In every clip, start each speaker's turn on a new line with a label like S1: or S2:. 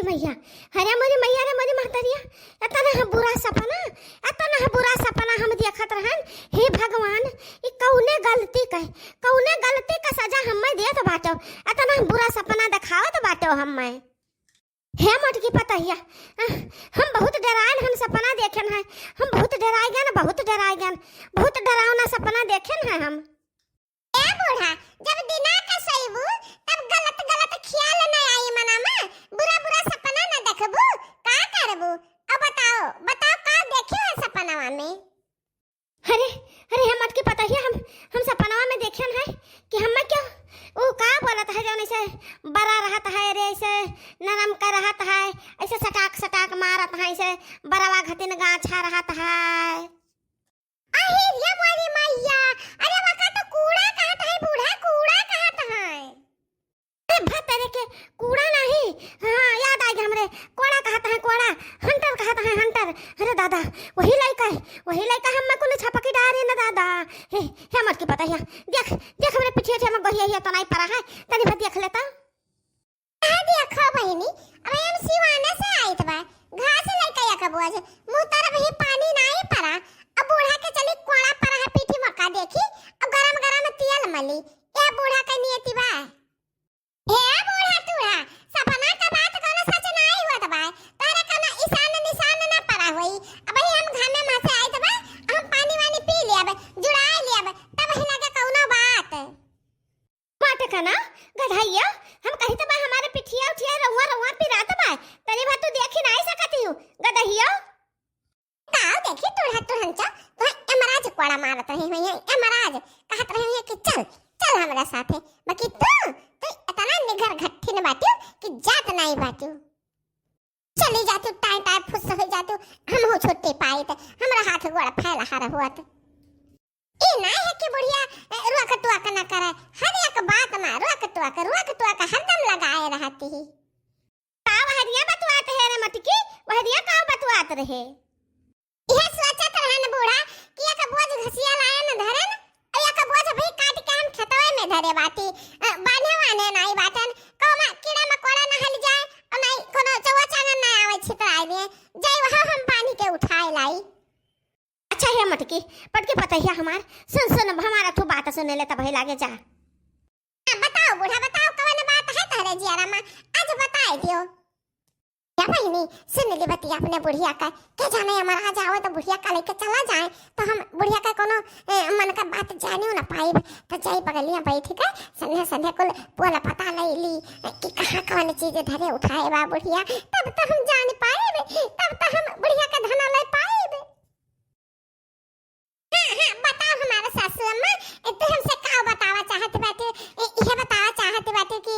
S1: मोरी मैया, अरे मोरी मैया रे मोरी महतरिया, इतना बुरा सपना हम देखत रहन। हे भगवान, ई कौने गलती का सजा हमें देत बाटो, इतना बुरा सपना दिखावत बाटो हमें। हे मोटकी पतहिया, हम बहुत डरायन हम सपना देखेन है, हम बहुत डराए गन, बहुत डरावना सपना देखेन है हम।
S2: ए बूढ़ा, जब दिना का सोइबू तब गलत ख्याल न आई मना में, बुरा सपना न देखबू, का करबू? अब बताओ का देखियो है सपनावा में?
S1: अरे हम मत की पता ही हम सपनावा में देखन है कि हमें क्यों वो का बोलत है, जौन ऐसे बड़ा रहत है रे, ऐसे नरम कर रहत है, ऐसे सटाक मारत है, ऐसे बड़वा घटिन गाछा रहत है।
S2: अहे ये मोरी मैया, अरे वका तो कूड़ा कहत है बूढ़ा, कूड़ा कहत है।
S1: अरे भतरे के कूड़ा नहीं, हाँ याद आ गया हमरे, कोड़ा कहत है, कोड़ा हंटर कहत है, हंटर। अरे दादा वही लड़का हम को छपकी डारे ना दादा। हे मत की पता है, देख हमरे पीछे में गहिया तो नहीं पड़ा है, तनी भर देख लेता।
S2: हां देखो बहिनी, अब हम सिवाने से आइत बा, घास लड़का या कबो आज मुंह तरफ ही पानी नहीं पड़ा। अब बूढ़ा के चली कोड़ा पर है पीठी मक्का देखी, अब गरम तेल मली, ए बूढ़ा का नियति बा। हे बूढ़ा तूड़ा, सपना का बात कोनो सच नहीं हुआ बा, तोरा कोनो निशान ना पड़ा होई। अब हम घामे में से आइत बा, हम पानी वानी पी लेब, जुड़ा लेब, तब ही लगे कोनो बात।
S1: माटे कना गधाइया, हम कही तो बा हमारे पिठिया उठिया रहुआ पिरात बा, तनी बात तू देखी नहीं सकती हूं गधइया।
S2: ताऊ देखी तुरंचा तो एमराज कोड़ा मारत रही भैया, एमराज कहत रही कि चल हमरा साथे, बाकी तू इतना निगर घट्ठी न बाटू कि जात नहीं बाटू, चली जातू टाई फुस हो जातू, हम हो छुट्टी पाई त हमरा हाथ गोड़ फैला हर हुआत। ई नहीं है कि बुढ़िया रुआ का न करे, हर एक बात में रुआ का हरदम लगाए रहती ही।
S1: का वहरिया बतवात है रे मटकी, वहरिया का बतवात रहे?
S2: यह सोचत रहन बूढ़ा कि एक बोझ घसिया लाए न धरन, और एक बोझ भी काट के हम खेतवे में धरे बाटी, बांधे वाने नहीं बाटन, कोमा कीड़ा मकोड़ा न हल जाए, और नहीं कोनो चौवा चांगन न आवे छितराई दे, जाई वहां हम पानी के उठाए लाई।
S1: अच्छा है मटकी, पटके पता है हमार, सुन हमारा तो बात सुने ले तब ही लागे जा।
S2: बताओ बूढ़ा, बताओ कौन बात है तोरे जियारा में, आज बताए दियो। क्या बहिनी सुन ली बतिया अपने बुढ़िया का, के जाने हमारा आ जाओ तो बुढ़िया का लेके चला जाए, तो हम बुढ़िया का कोनो मन का बात जानियो ना पाई, तो जाई बगलियां बैठ के संध्या कुल पूरा पता ले ली कि कहां कौन चीज धरे उठाए बा बुढ़िया, तब तो हम जान पाएबे, तब तो हम बुढ़िया का धना ले पाएबे। हां बताओ हमारा सासू अम्मा, तू हमसे का बतावा चाहत बाटे, ये बतावा चाहत बाटे कि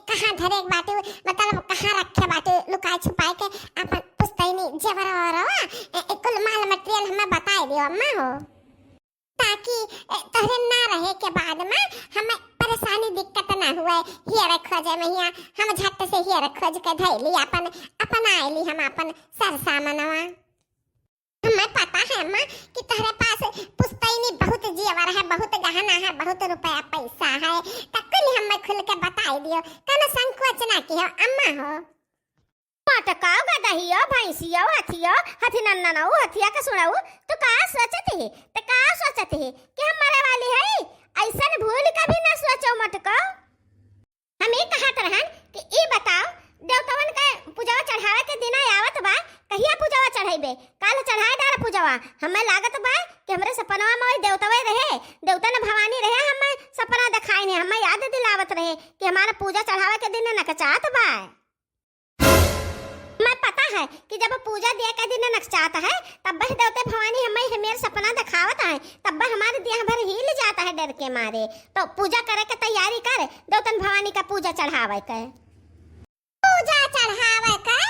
S2: कहां धरे बाटे, मतलब कहां रखे बाटे लुकाए छुपाए के अपन पुस्तैनी जेवर कुल माल मटेरियल हमें बताए दियो अम्मा हो, ताकि तोहरे ना रहे के बाद में हमें परेशानी दिक्कत ना हुए। हियर खोजे में हिया हम झट से हियर खोज के धैली अपन आइली हम अपन सर सामनवा। हमें पता है अम्मा कि तोहरे पास पुस्तैनी बहुत जेवर है, बहुत गहना है, बहुत रुपया पैसा है, तकुल हमें खुल के बताई दियो, कोनो संकोच ना कियो अम्मा हो।
S1: माटका गदहिया भैंसिया हाथी नन्ना हथिया का सुनाऊ, तो का सोचती है कि हम मरे वाली है? ऐसा भूल कभी ना सोचो मटका। हम ये कहत रहन कि ई बताओ देवतवन के पूजवा चढ़ावे के दिन आवत बा, कहिया पूजवा चढ़ाइबे? काल चढ़ाए डाल पूजवा, हमें लागत बा कि हमरे सपनवा में देवतवे रहे, देवता न भवानी रहे, हमें सपना दिखाई ने हमें याद दिलावत रहे कि हमारा पूजा चढ़ावे के दिन नकचात बा। मैं पता है कि जब पूजा दिया के दिन नकचाता है तब बह देवते भवानी हमें मेरा सपना दिखावत है, तब हमारे देह भर हिल जाता है डर के मारे। तो पूजा करे के तैयारी कर, देवतन भवानी का पूजा चढ़ावे के,
S2: पूजा चढ़ावे के।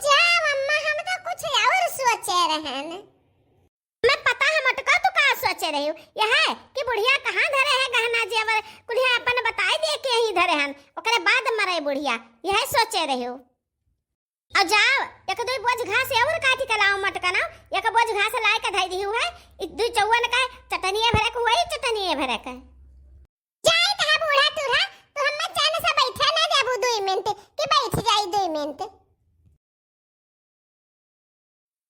S2: जा मम्मा हम तो कुछ और सोचे रहन।
S1: मैं पता है मटका तू का सोचे रही हो, यह है कि बुढ़िया कहाँ धरे है गहना जेवर, कुल्हे अपन बताई दे के ही धरे हन, ओकरे बाद मरे बुढ़िया, यह सोचे रही हो। और जाओ एक दो बोझ घास और काटी के लाओ मटका ना, एक बोझ घास लाए के धई दी है, दो चौवन का चटनिए भरे को वही चटनिए भरे का।
S2: जाई ता बूढ़ा तुरा, तो हम जाने से बैठे ना देबू 2 मिनट कि बैठ जाई 2 मिनट।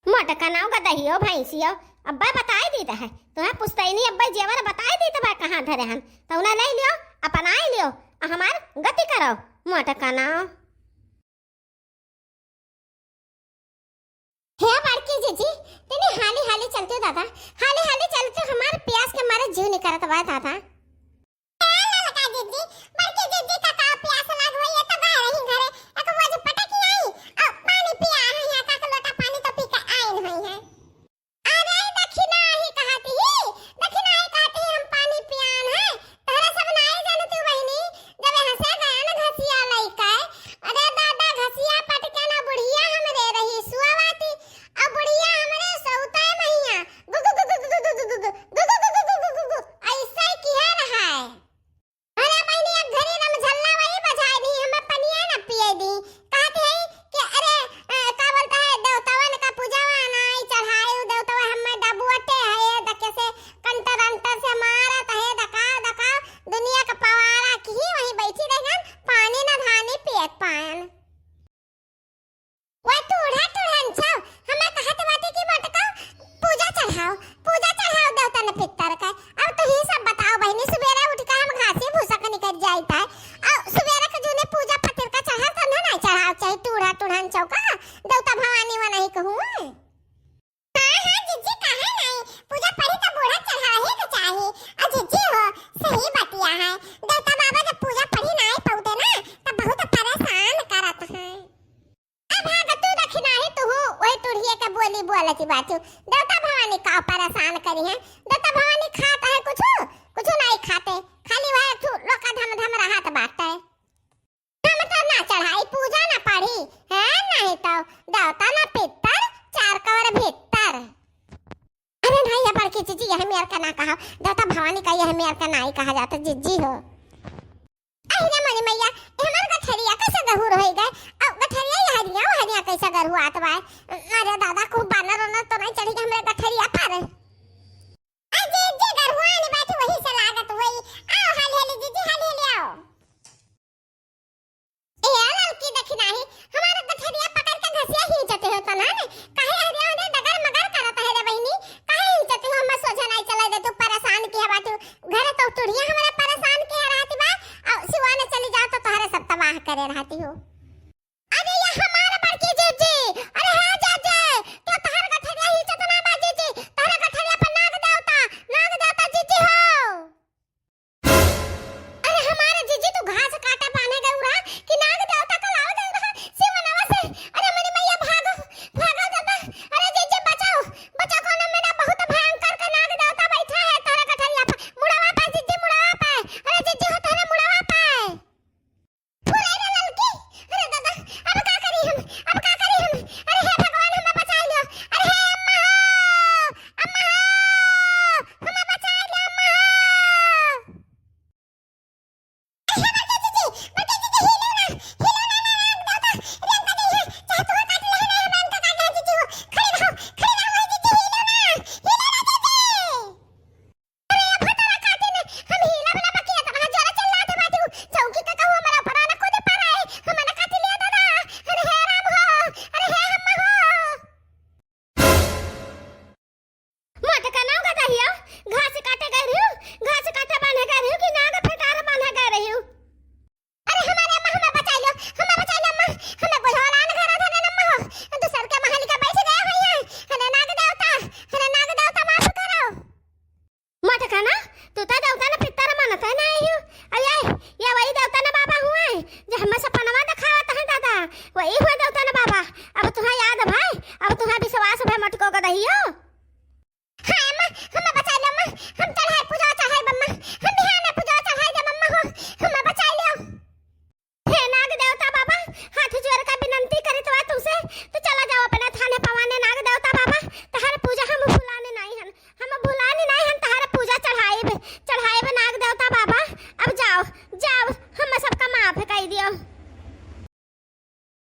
S1: मोटका नाव गदही हो भैंसी हो अब्बा बताई देता है तुम्हें पुस्तैनी नहीं अब्बा जेवर बताई देता बा कहाँ धरे हन तो उन्हें ले लियो अपनाई लियो हमार गति करो मोटका नाव
S2: हे बड़की जीजी तनी हाली हाली चलते हो दादा हाली हाली चलते हमारे प्यास के मारे जीव नहीं करत बा दादा लगा जीजी बड़की जीजी का प्यास लग हुई है तो गए रही घरे एक वो जो पटकी आई अब पानी पिया है यहाँ का लोटा पानी तो पी के आई नहीं है अरे दक्षिणा ही कहती हम पानी पियान है तहरा सब नाई जानती बहनी जब हंसे गया ना घसिया लइका अरे दादा घसिया पटके ना बुढ़िया हमरे रही सुआवाती अब बुढ़िया हमरे सौता मैया गुगु गुगु गुगु गुगु गुगु गुगु गुगु गुगु ऐसा ही किया रहा है अरे बहनी अब घरे रम झल्ला वही बजाई दी हमें पनिया ना पिए दी कहते हैं कि अरे का बोलता है देवतावन का पूजावा नाई चढ़ाए देवतावा हमें डबुअटे है दके से कंटर अंतर से मारत है दका दुनिया का पवारा की वहीं बैठी रहन पानी ना धानी पियत पान वो टूढ़ा टूढ़न छौ हमें कहत बाटे की मटका पूजा चढ़ाओ देवता ने पितर का अब तो ही सब बताओ बहनी सुबेरे उठ के हम घासी भूसा के निकल जाइत है अब सुबेरे के जोने पूजा पतिर का चढ़ा तो ना चढ़ाओ चाहे टूढ़ा टूढ़न छौ का देवता भवानी वा नहीं कहूं हां जीजी काहे नहीं पूजा पड़ी तो बूढ़ा चढ़ा ही के चाहे आ जीजी हो सही बतिया है देवता बाबा जब पूजा पड़ी ना पौते ना तब बहुत परेशान करत है अब हाँ तू दक्षिणा ही तू वही टूढ़िए के बोली बोलती बात देवता भवानी का परेशान करी है देवता भवानी खाता है कुछ नहीं खाते खाली वह लोका धम धम रहत बाटे हम तो ना चढ़ाई पूजा ना पढ़ी है नहीं तो देवता ना पितर चार कवर भीतर अरे नहीं ये बड़की जीजी यह मेर का ना कहा देवता भवानी का यह मेर का नहीं कहा जाता जीजी हो अहिना मनी मैया हमार गठरिया कैसे गहुर होई गए अब गठरिया हरिया कैसे गरु आत बा अरे दादा खूब बानर ओनर तो नहीं चढ़ी के हमरे गठरिया पर अजे जे गरुआ ने बैठी वही से लागत होई आओ हाली हाली जीजी हाली हाली आओ ए लड़की दक्षिणा ही हमारा गठरिया पकड़ के घसिया ही जते हो तो ना काहे हरिया ने डगर मगर करत है रे बहनी काहे ही जते हम सोझा नहीं चला दे तू परेशान किया बातू घरे तो टुड़िया हमारे परेशान किया रहती बा अब सिवाने चली जाओ तो तुम्हारे सब तबाह करे रहती हो अरे ये हमारा बड़की जीजी अरे हां जाजे तो तहर गठरिया ही चतना बा जीजी तहर गठरिया पर नाग देवता जीजी हो अरे हमारे जीजी तू घास काटा पाने गए उड़ा कि नाग देवता का लाव दे रहा शिवनवा से